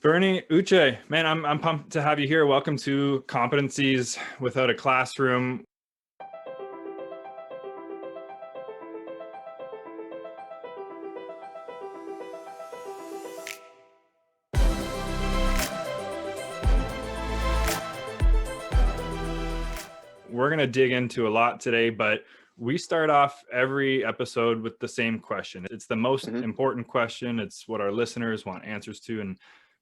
Bernie, Uche, man, I'm pumped to have you here. Welcome to Competencies Without a Classroom. We're going to dig into a lot today, but we start off every episode with the same question. It's the most important question. It's what our listeners want answers to. And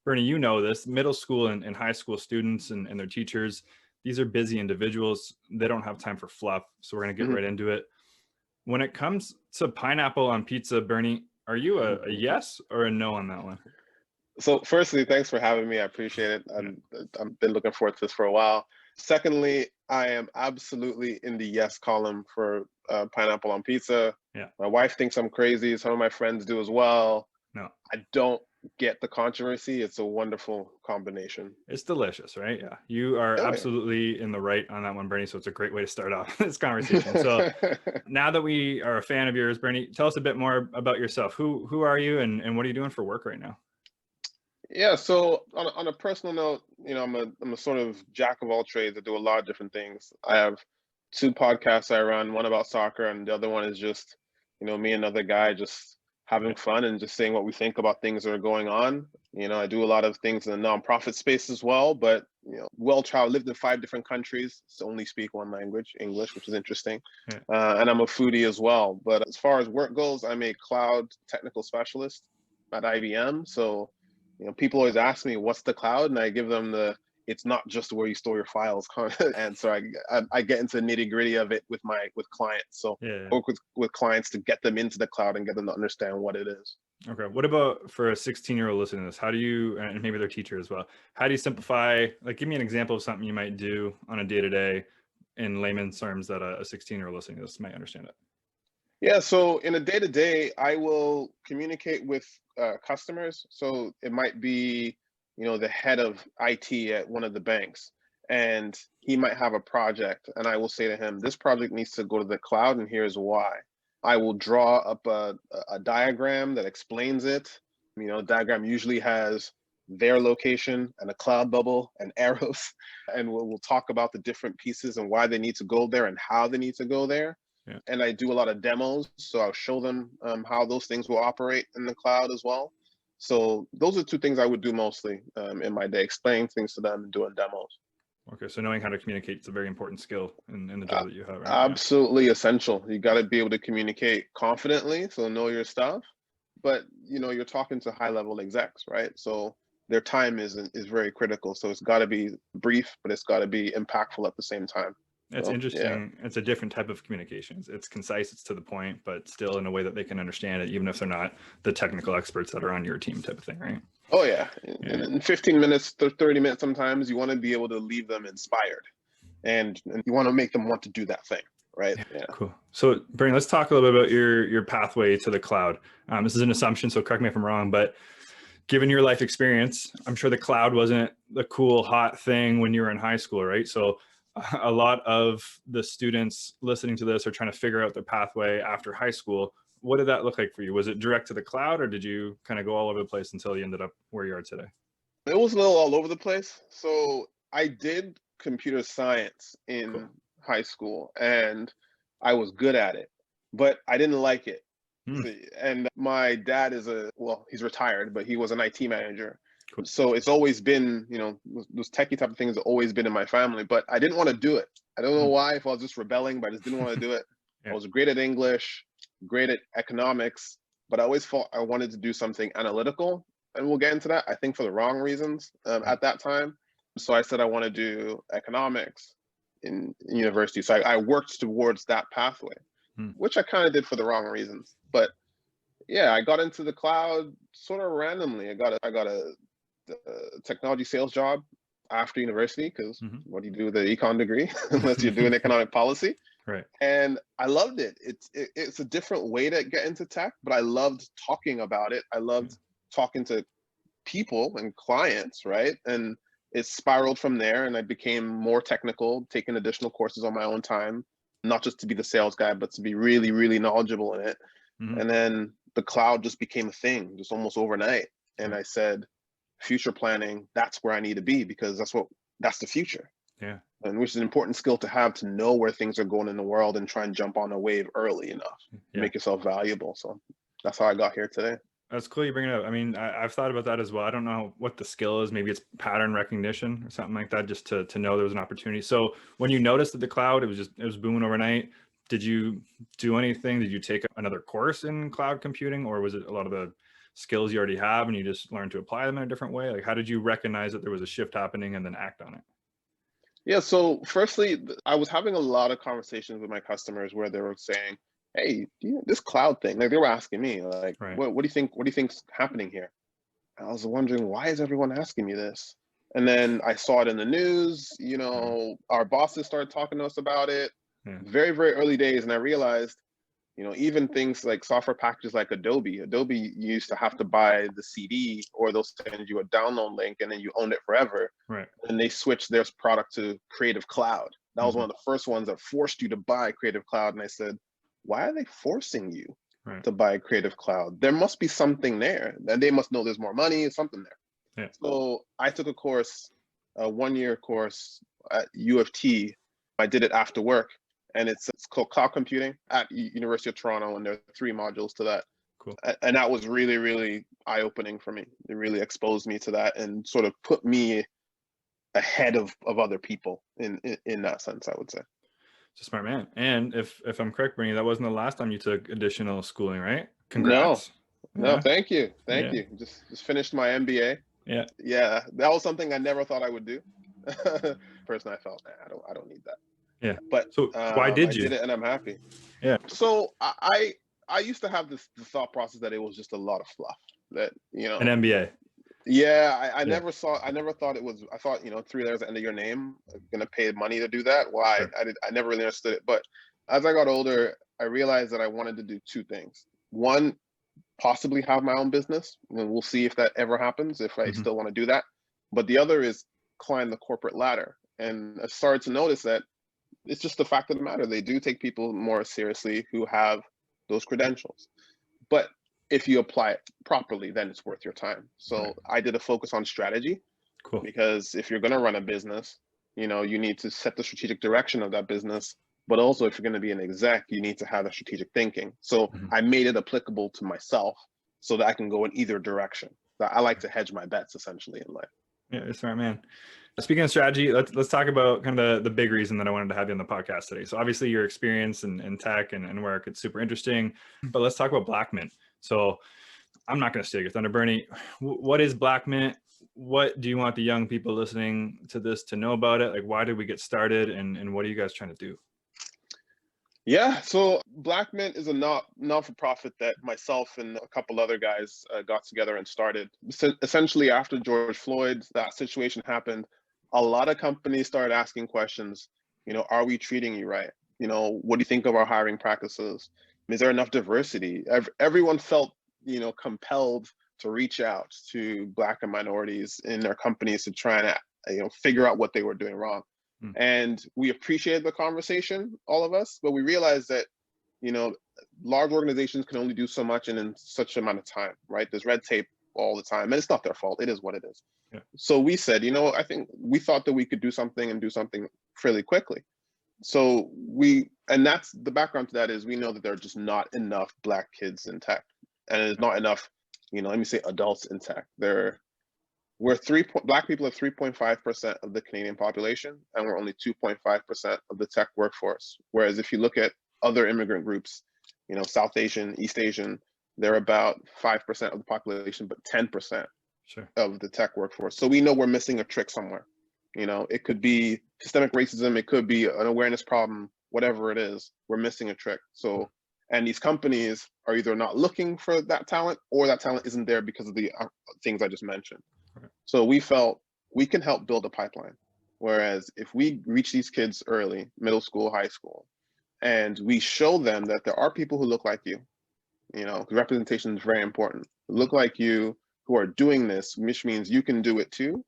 Bernie, you know this, middle school and high school students and their teachers, these are busy individuals. They don't have time for fluff. So we're going to get right into it. When it comes to pineapple on pizza, Bernie, are you a yes or a no on that one? So firstly, thanks for having me. I appreciate it. I've been looking forward to this for a while. Secondly, I am absolutely in the yes column for pineapple on pizza. Yeah. My wife thinks I'm crazy. Some of my friends do as well. No. I don't get the controversy. It's a wonderful combination. It's delicious, right? Yeah. You are absolutely in the right on that one, Bernie. So it's a great way to start off this conversation. So now that we are a fan of yours, Bernie, tell us a bit more about yourself. Who are you and what are you doing for work right now? Yeah, so on a personal note, I'm a sort of jack of all trades. I do a lot of different things. I have two podcasts I run, one about soccer, and the other one is just, me and another guy just having fun and just saying what we think about things that are going on. I do a lot of things in the nonprofit space as well, but well-traveled, lived in 5 different countries, so only speak one language, English, which is interesting. And I'm a foodie as well. But as far as work goes, I'm a cloud technical specialist at IBM. So people always ask me, what's the cloud? And I give them it's not just where you store your files. And so I get into the nitty gritty of it with clients. So work with clients to get them into the cloud and get them to understand what it is. Okay. What about for a 16-year-old listening to this? How do you, and maybe their teacher as well, how do you simplify, give me an example of something you might do on a day-to-day in layman's terms that a 16-year-old listening to this might understand it? Yeah, so in a day-to-day, I will communicate with customers. So it might be, the head of IT at one of the banks, and he might have a project, and I will say to him, this project needs to go to the cloud, and here's why. I will draw up a diagram that explains it. Diagram usually has their location and a cloud bubble and arrows, and we'll talk about the different pieces and why they need to go there and how they need to go there. Yeah. And I do a lot of demos, so I'll show them how those things will operate in the cloud as well. So those are 2 things I would do mostly in my day, explaining things to them and doing demos. Okay, so knowing how to communicate is a very important skill in the job that you have, right? Absolutely essential. You got to be able to communicate confidently, so know your stuff. But you're talking to high-level execs, right? So their time is very critical. So it's got to be brief, but it's got to be impactful at the same time. That's interesting. Yeah. It's a different type of communication. It's concise, it's to the point, but still in a way that they can understand it, even if they're not the technical experts that are on your team type of thing, right? Oh, yeah. In 15 minutes, 30 minutes sometimes, you want to be able to leave them inspired. And you want to make them want to do that thing, right? Yeah. Cool. So, Bernie, let's talk a little bit about your pathway to the cloud. This is an assumption, so correct me if I'm wrong, but given your life experience, I'm sure the cloud wasn't the cool, hot thing when you were in high school, right? So a lot of the students listening to this are trying to figure out their pathway after high school. What did that look like for you? Was it direct to the cloud, or did you kind of go all over the place until you ended up where you are today? It was a little all over the place. So I did computer science in high school, and I was good at it, but I didn't like it. And my dad he's retired, but he was an IT manager. Cool. So it's always been, those techie type of things have always been in my family, but I didn't want to do it. I don't know why, if I was just rebelling, but I just didn't want to do it. I was great at English, great at economics, but I always thought I wanted to do something analytical. And we'll get into that, I think, for the wrong reasons at that time. So I said I want to do economics in university. So I worked towards that pathway, which I kind of did for the wrong reasons. But yeah, I got into the cloud sort of randomly. I got a technology sales job after university, because what do you do with an econ degree unless you're doing economic policy? Right. And I loved it. It's a different way to get into tech, but I loved talking about it. I loved talking to people and clients, right? And it spiraled from there, and I became more technical, taking additional courses on my own time, not just to be the sales guy, but to be really, really knowledgeable in it. And then the cloud just became a thing, just almost overnight. And I said, future planning, that's where I need to be, because that's the future. Yeah. And which is an important skill to have, to know where things are going in the world and try and jump on a wave early enough to make yourself valuable. So that's how I got here today. That's cool you bring it up. I mean, I've thought about that as well. I don't know what the skill is. Maybe it's pattern recognition or something like that, just to know there was an opportunity. So when you noticed that the cloud, it was booming overnight. Did you do anything? Did you take another course in cloud computing, or was it a lot of the skills you already have and you just learned to apply them in a different way? Like, how did you recognize that there was a shift happening and then act on it? Yeah, so firstly, I was having a lot of conversations with my customers where they were saying, "Hey, this cloud thing," like they were asking me, like, Right. what do you think? What do you think's happening here? And I was wondering, why is everyone asking me this? And then I saw it in the news. Our bosses started talking to us about it. Yeah. Very, very early days, and I realized, even things like software packages like Adobe, you used to have to buy the CD, or they'll send you a download link and then you own it forever. Right. And they switched their product to Creative Cloud. That was one of the first ones that forced you to buy Creative Cloud. And I said, why are they forcing you to buy Creative Cloud? There must be something there. And they must know there's more money, something there. Yeah. So I took a course, a 1-year course at U of T. I did it after work. And it's called Cloud Computing at University of Toronto, and there are 3 modules to that. Cool. And that was really, really eye-opening for me. It really exposed me to that and sort of put me ahead of other people in that sense, I would say. It's a smart man. And if I'm correct, Bernie, that wasn't the last time you took additional schooling, right? Congrats. No, thank you. Thank you. Just finished my MBA. Yeah, that was something I never thought I would do. Personally, I felt, I don't need that. Yeah. But so why did you? I did it, and I'm happy. Yeah. So I used to have the thought process that it was just a lot of fluff. That an MBA. Yeah, I never thought it was. I thought 3 letters at the end of your name, gonna pay money to do that. Why? Sure. I never really understood it. But as I got older, I realized that I wanted to do 2 things. One, possibly have my own business, and we'll see if that ever happens, if I still want to do that. But the other is climb the corporate ladder. And I started to notice that it's just the fact of the matter. They do take people more seriously who have those credentials. But if you apply it properly, then it's worth your time. So I did a focus on strategy. Cool. Because if you're going to run a business, you need to set the strategic direction of that business. But also, if you're going to be an exec, you need to have the strategic thinking. So I made it applicable to myself so that I can go in either direction. I like to hedge my bets essentially in life. Yeah, you're a smart man. Speaking of strategy, let's talk about kind of the big reason that I wanted to have you on the podcast today. So obviously your experience in tech and work, it's super interesting, but let's talk about Blackmint. So I'm not going to steal your thunder, Bernie. What is Blackmint? What do you want the young people listening to this to know about it? Like, why did we get started, and what are you guys trying to do? Yeah, so Blackmint is a not-for-profit that myself and a couple other guys got together and started. Essentially, after George Floyd, that situation happened, a lot of companies started asking questions. Are we treating you right? What do you think of our hiring practices? Is there enough diversity? Everyone felt, compelled to reach out to Black and minorities in their companies to try and, figure out what they were doing wrong. And we appreciated the conversation, all of us, but we realized that, large organizations can only do so much and in such an amount of time, right? There's red tape all the time, and it's not their fault. It is what it is. Yeah. So we said, I think we thought that we could do something fairly quickly. So and that's the background to that is we know that there are just not enough Black kids in tech, and there's not enough, let me say adults in tech. Black people are 3.5% of the Canadian population, and we're only 2.5% of the tech workforce. Whereas if you look at other immigrant groups, South Asian, East Asian, they're about 5% of the population, but 10% of the tech workforce. So we know we're missing a trick somewhere. It could be systemic racism, it could be an awareness problem, whatever it is, we're missing a trick. So, and these companies are either not looking for that talent, or that talent isn't there because of the things I just mentioned. So we felt we can help build a pipeline. Whereas if we reach these kids early, middle school, high school, and we show them that there are people who look like you, representation is very important, look like you, who are doing this, which means you can do it too,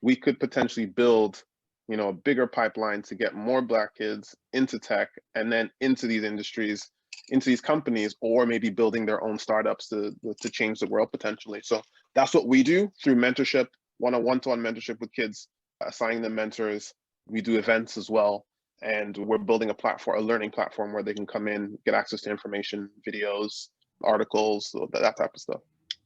we could potentially build, a bigger pipeline to get more Black kids into tech and then into these industries, into these companies, or maybe building their own startups to change the world potentially. So that's what we do through mentorship, one-to-one mentorship with kids, assigning them mentors. We do events as well. And we're building a learning platform where they can come in, get access to information, videos, articles, that type of stuff.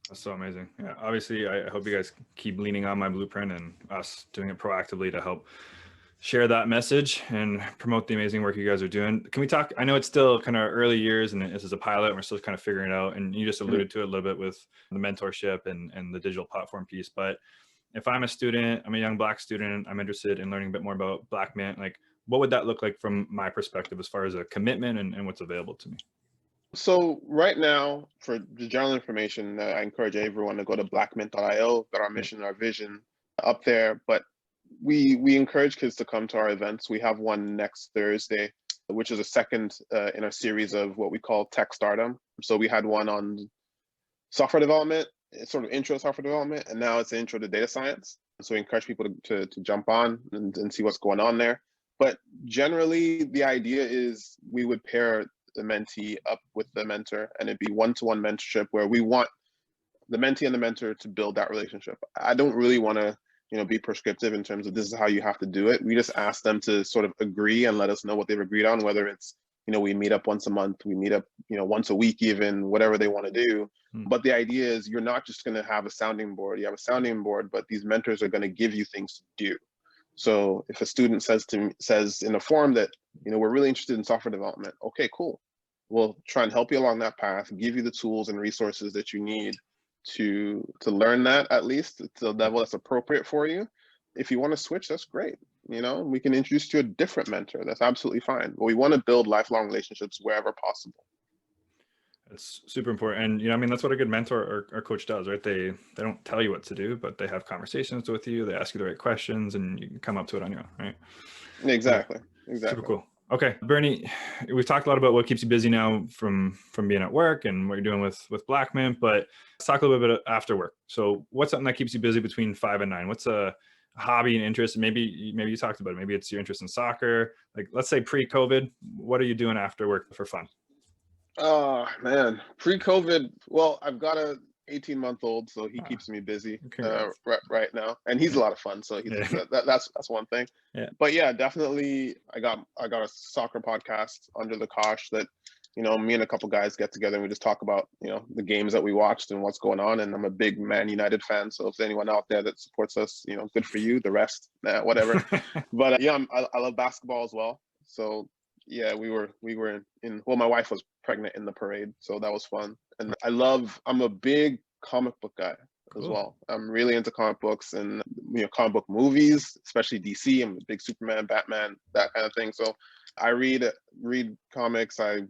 That's so amazing. Yeah, obviously, I hope you guys keep leaning on my blueprint and us doing it proactively to help share that message and promote the amazing work you guys are doing. Can we talk? I know it's still kind of early years and this is a pilot and we're still kind of figuring it out. And you just alluded to it a little bit with the mentorship and the digital platform piece. But if I'm a student, I'm a young Black student, I'm interested in learning a bit more about Blackmint, like what would that look like from my perspective as far as a commitment and what's available to me? So right now, for the general information, I encourage everyone to go to blackmint.io, got our mission, our vision up there. But we encourage kids to come to our events. We have one next Thursday, which is a second in a series of what we call Tech Stardom. So we had one on software development, sort of intro to software development, and now it's an intro to data science. So we encourage people to jump on and see what's going on there. But generally, the idea is we would pair the mentee up with the mentor, and it'd be one-to-one mentorship where we want the mentee and the mentor to build that relationship. I don't really want to, be prescriptive in terms of this is how you have to do it. We just ask them to sort of agree and let us know what they've agreed on, whether it's, we meet up once a month, we meet up, once a week, even whatever they want to do. But the idea is you're not just going to have a sounding board. You have a sounding board, but these mentors are going to give you things to do. So if a student says in a forum that, we're really interested in software development, okay, cool. We'll try and help you along that path, give you the tools and resources that you need to learn that, at least to the level that's appropriate for you. If you want to switch, that's great. We can introduce you to a different mentor. That's absolutely fine. But we want to build lifelong relationships wherever possible. It's super important. And, that's what a good mentor or coach does, right? They don't tell you what to do, but they have conversations with you. They ask you the right questions and you can come up to it on your own, right? Exactly. Super cool. Okay, Bernie, we've talked a lot about what keeps you busy now from being at work and what you're doing with Blackmint, but let's talk a little bit after work. So what's something that keeps you busy between 5 and 9? What's a hobby and interest? Maybe you talked about it. Maybe it's your interest in soccer. Like, let's say pre-COVID, what are you doing after work for fun? Oh man, pre-COVID. Well, I've got a 18-month-old, so he keeps me busy right now, and he's a lot of fun. So that's one thing. Yeah. But yeah, definitely, I got a soccer podcast under the Kosh that me and a couple guys get together and we just talk about the games that we watched and what's going on. And I'm a big Man United fan, so if there's anyone out there that supports us, good for you. The rest, whatever. But I love basketball as well. So yeah, we were in well, my wife was pregnant in the parade, so that was fun. And I'm a big comic book guy as well. I'm really into comic books and comic book movies, especially DC. I'm a big Superman, Batman, that kind of thing. So I read comics, I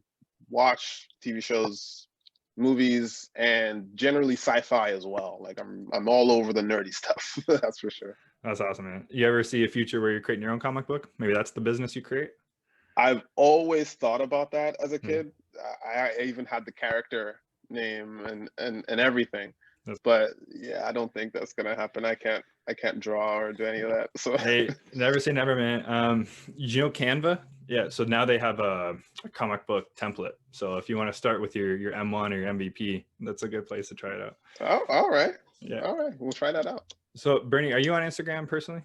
watch TV shows, movies, and generally sci-fi as well. Like I'm all over the nerdy stuff. That's for sure. That's awesome, man. You ever see a future where you're creating your own comic book? Maybe that's the business you create? I've always thought about that as a kid. I even had the character name and everything. But yeah, I don't think that's gonna happen. I can't draw or do any of that. So hey, never say never, man. Canva? Yeah, so now they have a comic book template. So if you want to start with your M1 or your MVP, that's a good place to try it out. Oh, all right. Yeah. All right. We'll try that out. So Bernie, are you on Instagram personally?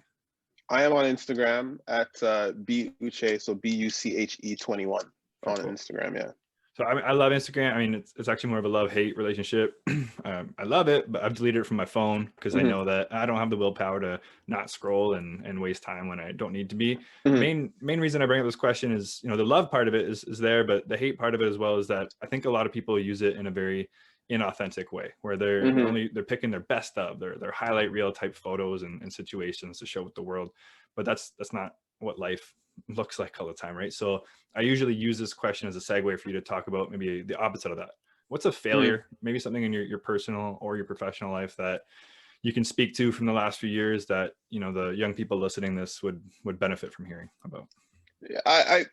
I am on Instagram at Uche, so BUCHE21 on Instagram, yeah. So I love Instagram. I mean, it's actually more of a love-hate relationship. I love it, but I've deleted it from my phone because I know that I don't have the willpower to not scroll and waste time when I don't need to be. Main reason I bring up this question is, the love part of it is there, but the hate part of it as well is that I think a lot of people use it in a very inauthentic way where they're picking their best of their highlight reel type photos and situations to show with the world. But that's not what life looks like all the time, right? So I usually use this question as a segue for you to talk about maybe the opposite of that. What's a failure, maybe something in your personal or your professional life that you can speak to from the last few years that, the young people listening this would benefit from hearing about? Yeah, I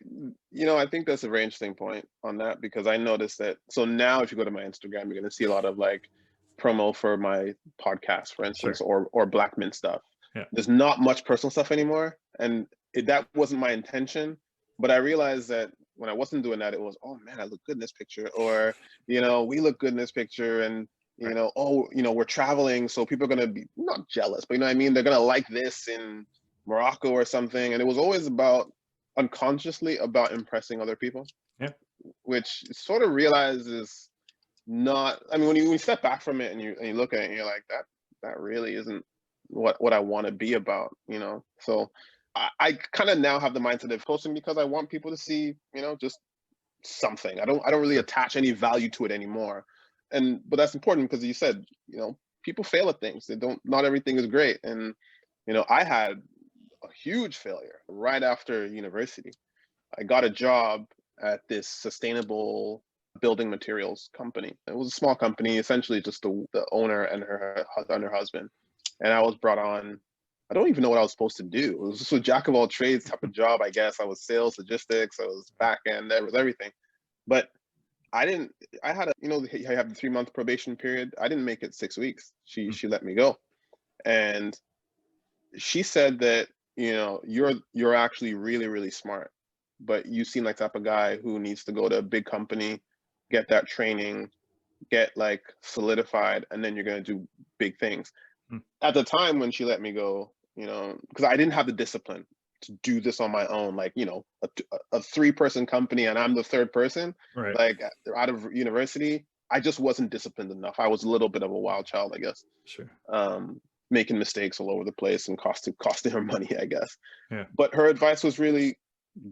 think that's a very interesting point on that, because I noticed that. So now if you go to my Instagram, you're going to see a lot of like promo for my podcast, for instance, or Blackmint stuff. Yeah. There's not much personal stuff anymore. And that wasn't my intention, but I realized that when I wasn't doing that, it was, oh man, I look good in this picture, or we look good in this picture, and You know, oh, you know, we're traveling, so people are going to be not jealous, but you know what I mean? They're going to like this in Morocco or something. And it was always about unconsciously about impressing other people, Yeah. which sort of realizes not, I mean, when you step back from it and you look at it and you're like, that really isn't what I want to be about, you know? So I kind of now have the mindset of posting because I want people to see, you know, just something. I don't really attach any value to it anymore. But that's important because you said, you know, people fail at things. Not everything is great. And, you know, I had a huge failure right after university. I got a job at this sustainable building materials company. It was a small company, essentially just the owner and her husband. And I was brought on. I don't even know what I was supposed to do. It was just a jack of all trades type of job, I guess. I was sales, logistics, I was back end, that was everything. But I had you know, I have the 3-month probation period. I didn't make it 6 weeks. She let me go. And she said that, you know, you're actually really, really smart, but you seem like the type of guy who needs to go to a big company, get that training, get like solidified, and then you're going to do big things. At the time when she let me go, you know, because I didn't have the discipline to do this on my own, like, you know, a 3-person company and I'm the 3rd person, Right. like out of university, I just wasn't disciplined enough. I was a little bit of a wild child, I guess. Sure. Making mistakes all over the place and costing her money, I guess. Yeah. But her advice was really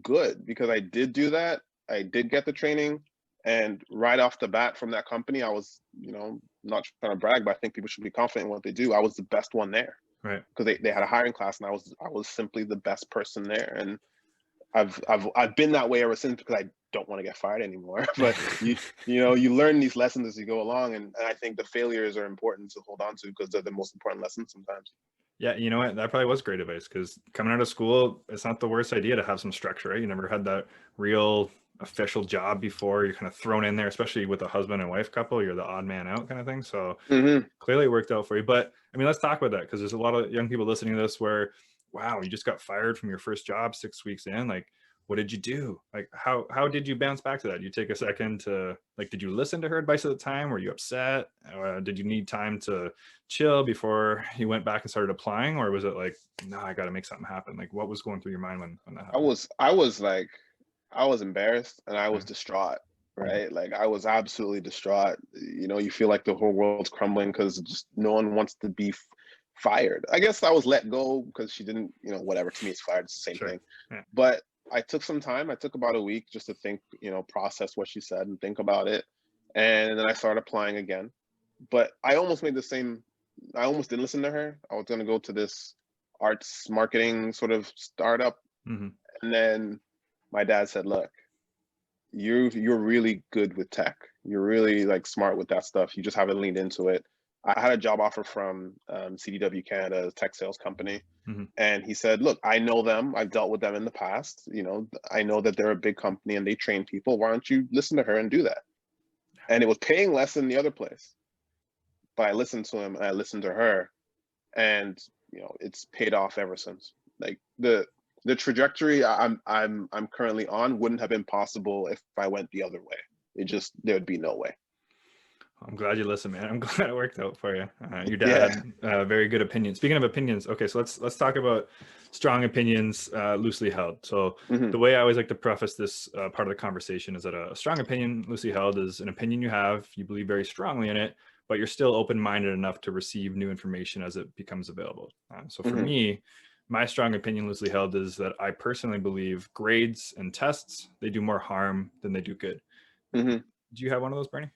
good because I did do that. I did get the training. And right off the bat from that company, I was, you know, not trying to brag, but I think people should be confident in what they do. I was the best one there. Right. Because they had a hiring class and I was simply the best person there. And I've been that way ever since because I don't want to get fired anymore. But you know, you learn these lessons as you go along, and I think the failures are important to hold on to because they're the most important lessons sometimes. Yeah, you know what? That probably was great advice because coming out of school, it's not the worst idea to have some structure, right? You never had that real official job before. You're kind of thrown in there, especially with a husband and wife couple. You're the odd man out kind of thing. So clearly it worked out for you. But I mean, let's talk about that because there's a lot of young people listening to this where, wow, you just got fired from your first job 6 weeks in. Like, what did you do? Like, how did you bounce back to that? Did you take a second to, like, did you listen to her advice at the time? Were you upset? Did you need time to chill before you went back and started applying? Or was it like, no, I got to make something happen? Like, what was going through your mind when that happened? I was embarrassed and I was distraught, right? Like I was absolutely distraught. You know, you feel like the whole world's crumbling because just no one wants to be fired. I guess I was let go because she didn't, you know, whatever, to me it's fired, it's the same thing. Yeah. But I took some time. I took about a week just to think, you know, process what she said and think about it. And then I started applying again. But I almost didn't listen to her. I was going to go to this arts marketing sort of startup. And then my dad said, look, you're really good with tech. You're really like smart with that stuff. You just haven't leaned into it. I had a job offer from CDW Canada, a tech sales company. And he said, look, I know them. I've dealt with them in the past. You know, I know that they're a big company and they train people. Why don't you listen to her and do that? And it was paying less than the other place. But I listened to him and I listened to her. And, you know, it's paid off ever since. Like the trajectory I'm currently on wouldn't have been possible if I went the other way. There'd be no way. I'm glad you listened, man. I'm glad it worked out for you. Your dad had very good opinions. Speaking of opinions, okay, so let's talk about strong opinions, loosely held. So the way I always like to preface this part of the conversation is that a strong opinion, loosely held, is an opinion you have, you believe very strongly in it, but you're still open-minded enough to receive new information as it becomes available. So for me, my strong opinion, loosely held, is that I personally believe grades and tests, they do more harm than they do good. Do you have one of those, Bernie?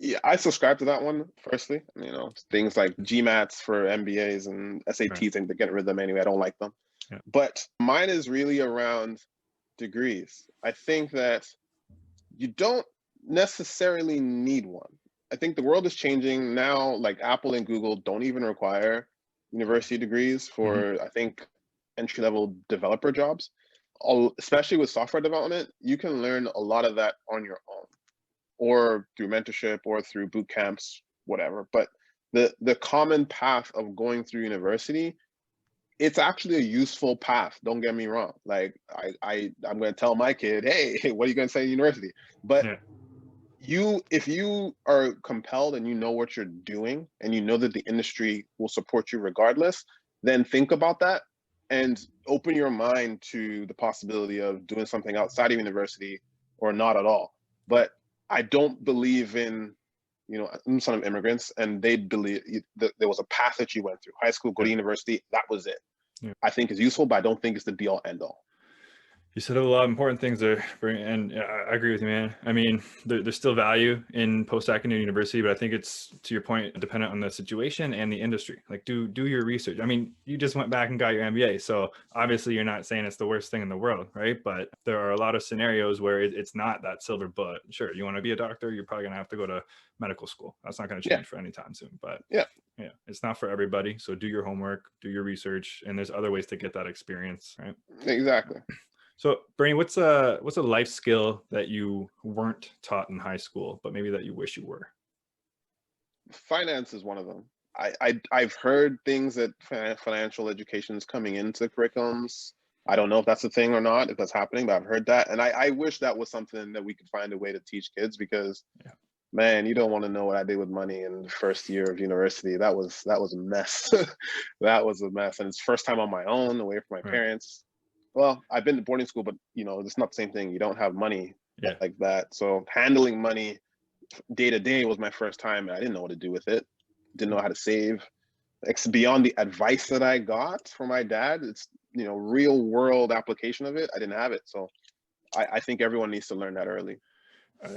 Yeah, I subscribe to that one, firstly. You know, things like GMATs for MBAs and SATs, and they're getting rid of them anyway. I don't like them. Yeah. But mine is really around degrees. I think that you don't necessarily need one. I think the world is changing now. Like Apple and Google don't even require university degrees for, I think, entry-level developer jobs. Especially with software development, you can learn a lot of that on your own, or through mentorship or through boot camps, whatever. But the common path of going through university, it's actually a useful path. Don't get me wrong. Like I'm going to tell my kid, hey, what are you going to say in university? But if you are compelled and you know what you're doing and you know that the industry will support you regardless, then think about that and open your mind to the possibility of doing something outside of university or not at all. But I don't believe in, I'm son of immigrants, and they believe that there was a path that you went through: high school, go to university, that was it. Yeah. I think is useful, but I don't think it's the be all end all. You said a lot of important things there, and I agree with you, man. I mean, there's still value in post-secondary university, but I think it's, to your point, dependent on the situation and the industry. Like, do your research. I mean, you just went back and got your MBA, so obviously you're not saying it's the worst thing in the world, right? But there are a lot of scenarios where it's not that silver bullet. Sure, you want to be a doctor, you're probably going to have to go to medical school. That's not going to change for any time soon, but yeah, it's not for everybody. So do your homework, do your research, and there's other ways to get that experience, right? Exactly. So Bernie, what's a life skill that you weren't taught in high school, but maybe that you wish you were? Finance is one of them. I've heard things that financial education is coming into curriculums. I don't know if that's a thing or not, if that's happening, but I've heard that. And I wish that was something that we could find a way to teach kids, because man, you don't want to know what I did with money in the first year of university. That was a mess. That was a mess. And it's first time on my own, away from my parents. Well, I've been to boarding school, but it's not the same thing. You don't have money like that. So handling money day to day was my first time, and I didn't know what to do with it. Didn't know how to save. It's beyond the advice that I got from my dad. It's real world application of it. I didn't have it. So I think everyone needs to learn that early.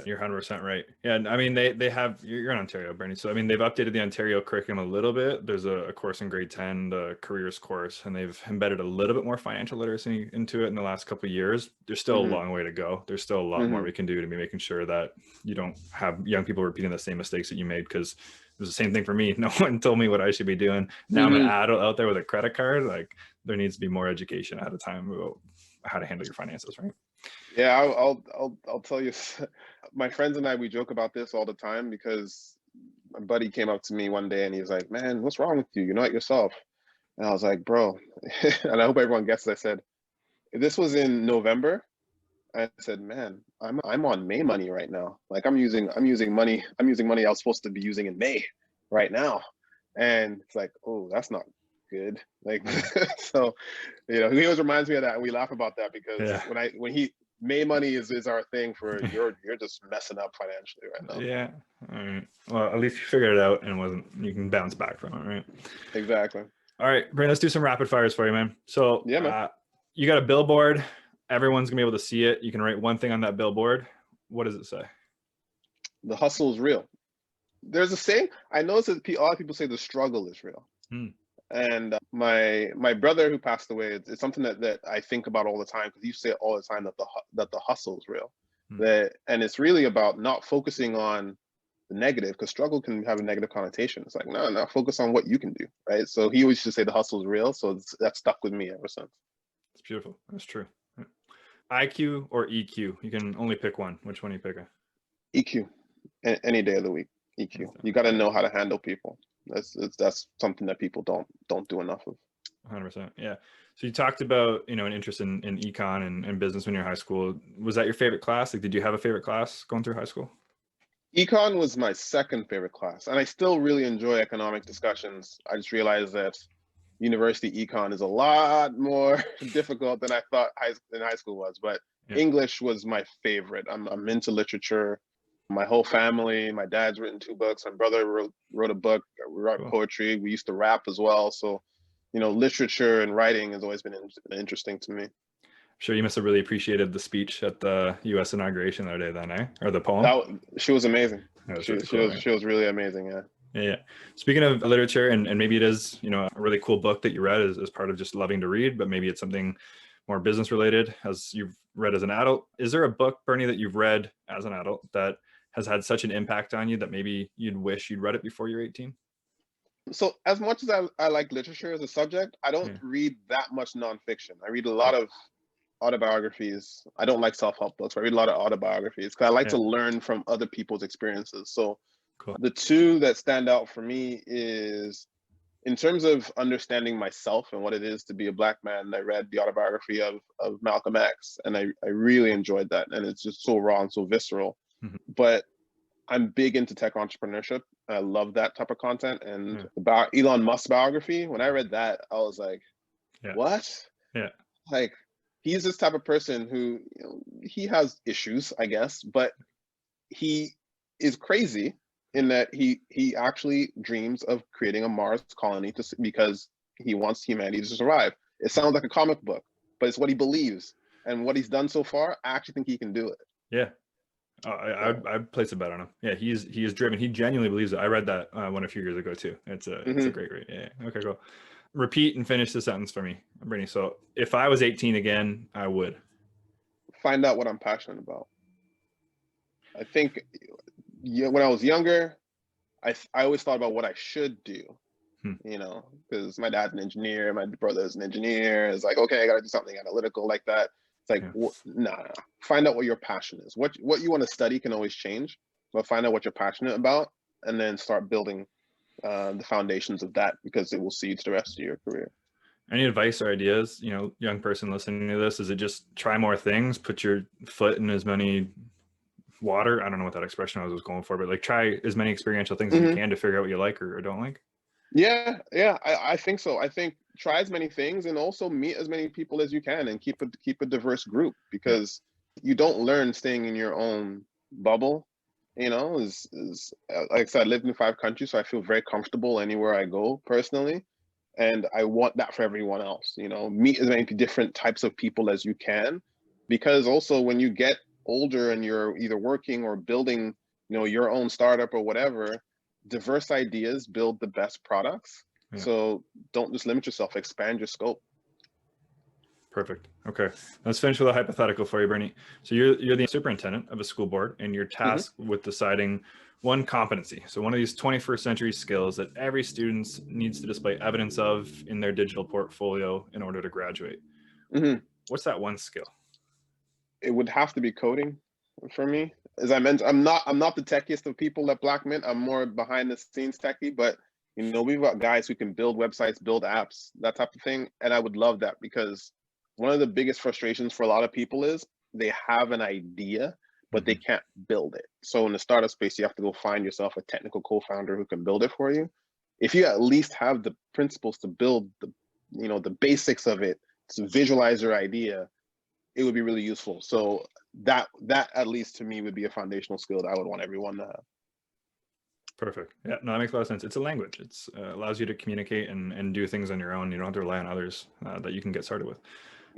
You're 100% right. Yeah, I mean, they have, you're in Ontario, Bernie. So I mean, they've updated the Ontario curriculum a little bit. There's a course in grade 10, the careers course, and they've embedded a little bit more financial literacy into it in the last couple of years. There's still a long way to go. There's still a lot more we can do to be making sure that you don't have young people repeating the same mistakes that you made, because it was the same thing for me. No one told me what I should be doing. Now I'm an adult out there with a credit card. Like, there needs to be more education ahead of time about how to handle your finances, right? Yeah, I'll tell you, my friends and I, we joke about this all the time, because my buddy came up to me one day and he's like, "Man, what's wrong with you? You're not yourself." And I was like, "Bro," and I hope everyone gets it. I said, this was in November. I said, "Man, I'm on May money right now. Like, I'm using money I was supposed to be using in May right now." And it's like, oh, that's not good. Like, so, he always reminds me of that, and we laugh about that, because when May money is our thing for you're just messing up financially right now. Yeah. All right. Well, at least you figured it out, and you can bounce back from it, right? Exactly. All right, Brandon, let's do some rapid fires for you, man. So yeah, man. You got a billboard. Everyone's gonna be able to see it. You can write one thing on that billboard. What does it say? The hustle is real. There's a saying, I noticed that a lot of people say the struggle is real. And my brother who passed away, it's something that I think about all the time, because he used to say it all the time, that the hustle is real. And it's really about not focusing on the negative, because struggle can have a negative connotation. It's like, no, focus on what you can do, right? So he always used to say the hustle is real. So that stuck with me ever since. It's beautiful. That's true. IQ or EQ? You can only pick one. Which one are you picking? EQ. Any day of the week. EQ. You got to know how to handle people. That's something that people don't do enough of. 100%. Yeah. So you talked about, an interest in econ and business when you're in high school. Was that your favorite class? Like, did you have a favorite class going through high school? Econ was my second favorite class, and I still really enjoy economic discussions. I just realized that university econ is a lot more difficult than I thought in high school was, but English was my favorite. I'm into literature. My whole family, my dad's written 2 books. My brother wrote a book. We write poetry. We used to rap as well. So, literature and writing has always been interesting to me. I'm sure you must have really appreciated the speech at the U.S. inauguration that day, then, eh? Or the poem? She was amazing. She was really amazing, yeah. Yeah. Speaking of literature, and maybe it is, a really cool book that you read as part of just loving to read, but maybe it's something more business related as you've read as an adult. Is there a book, Bernie, that you've read as an adult that has had such an impact on you that maybe you'd wish you'd read it before you're 18? So as much as I like literature as a subject, I don't read that much nonfiction. I read a lot of autobiographies. I don't like self-help books, but I read a lot of autobiographies because I like to learn from other people's experiences. So the 2 that stand out for me is, in terms of understanding myself and what it is to be a Black man, I read the autobiography of Malcolm X, and I really enjoyed that. And it's just so raw and so visceral. But I'm big into tech entrepreneurship. I love that type of content. And Yeah. about Elon Musk's biography, when I read that, I was like, Yeah. what? Yeah. Like, he's this type of person who, he has issues, I guess, but he is crazy in that he actually dreams of creating a Mars colony because he wants humanity to survive. It sounds like a comic book, but it's what he believes, and what he's done so far. I actually think he can do it. Yeah. I'd place a bet on him. Yeah, he is driven. He genuinely believes it. I read that one a few years ago too. It's a great read. Yeah. Okay, cool. Repeat and finish the sentence for me, Brittany. So if I was 18 again, I would find out what I'm passionate about. I think when I was younger, I always thought about what I should do. Because my dad's an engineer, my brother's an engineer. It's like, okay, I got to do something analytical like that. It's like, nah. Find out what your passion is. What you want to study can always change, but find out what you're passionate about, and then start building the foundations of that, because it will see you to the rest of your career. Any advice or ideas, young person listening to this? Is it just try more things, put your foot in as many water? I don't know what that expression I was going for, but like try as many experiential things as you can to figure out what you like or don't like. Yeah, I think so. I think try as many things, and also meet as many people as you can, and keep a diverse group, because you don't learn staying in your own bubble. Is like I said, I lived in 5 countries, so I feel very comfortable anywhere I go personally, and I want that for everyone else. Meet as many different types of people as you can, because also when you get older and you're either working or building, your own startup or whatever, diverse ideas build the best products. Yeah. So don't just limit yourself, expand your scope. Perfect. Okay. Let's finish with a hypothetical for you, Bernie. So you're the superintendent of a school board, and you're tasked with deciding one competency. So one of these 21st century skills that every student needs to display evidence of in their digital portfolio in order to graduate. What's that one skill? It would have to be coding for me. As I mentioned, I'm not the techiest of people at Blackmint. I'm more behind the scenes techie, but we've got guys who can build websites, build apps, that type of thing. And I would love that, because one of the biggest frustrations for a lot of people is they have an idea, but they can't build it. So in the startup space, you have to go find yourself a technical co-founder who can build it for you. If you at least have the principles to build the basics of it, to visualize your idea, it would be really useful. So that at least to me would be a foundational skill that I would want everyone to have. Perfect. Yeah, no, that makes a lot of sense. It's a language. It allows you to communicate and do things on your own. You don't have to rely on others that you can get started with.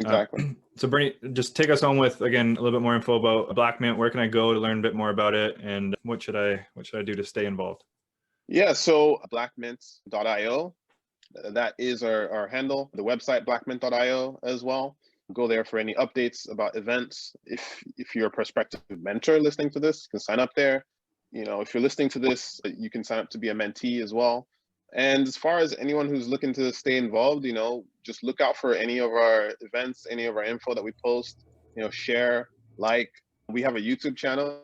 Exactly. So Bernie, just take us home with, again, a little bit more info about Blackmint. Where can I go to learn a bit more about it, and what should I do to stay involved? Yeah, so blackmint.io, that is our handle. The website blackmint.io as well. Go there for any updates about events. If you're a prospective mentor listening to this, you can sign up there. If you're listening to this, you can sign up to be a mentee as well. And as far as anyone who's looking to stay involved, just look out for any of our events, any of our info that we post, share, like. We have a YouTube channel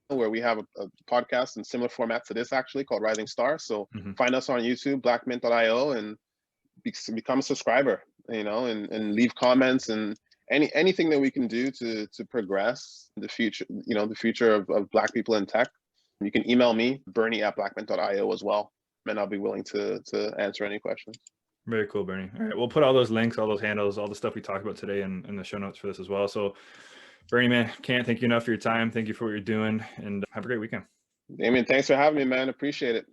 where we have a podcast in similar format to this, actually, called Rising Star. So find us on YouTube, blackmint.io, and become a subscriber, and leave comments, and anything that we can do to progress the future, the future of Black people in tech. You can email me, bernie@blackmint.io as well, and I'll be willing to answer any questions. Very cool, Bernie. All right, we'll put all those links, all those handles, all the stuff we talked about today in the show notes for this as well. So Bernie, man, can't thank you enough for your time. Thank you for what you're doing, and have a great weekend. Damien, thanks for having me, man. Appreciate it.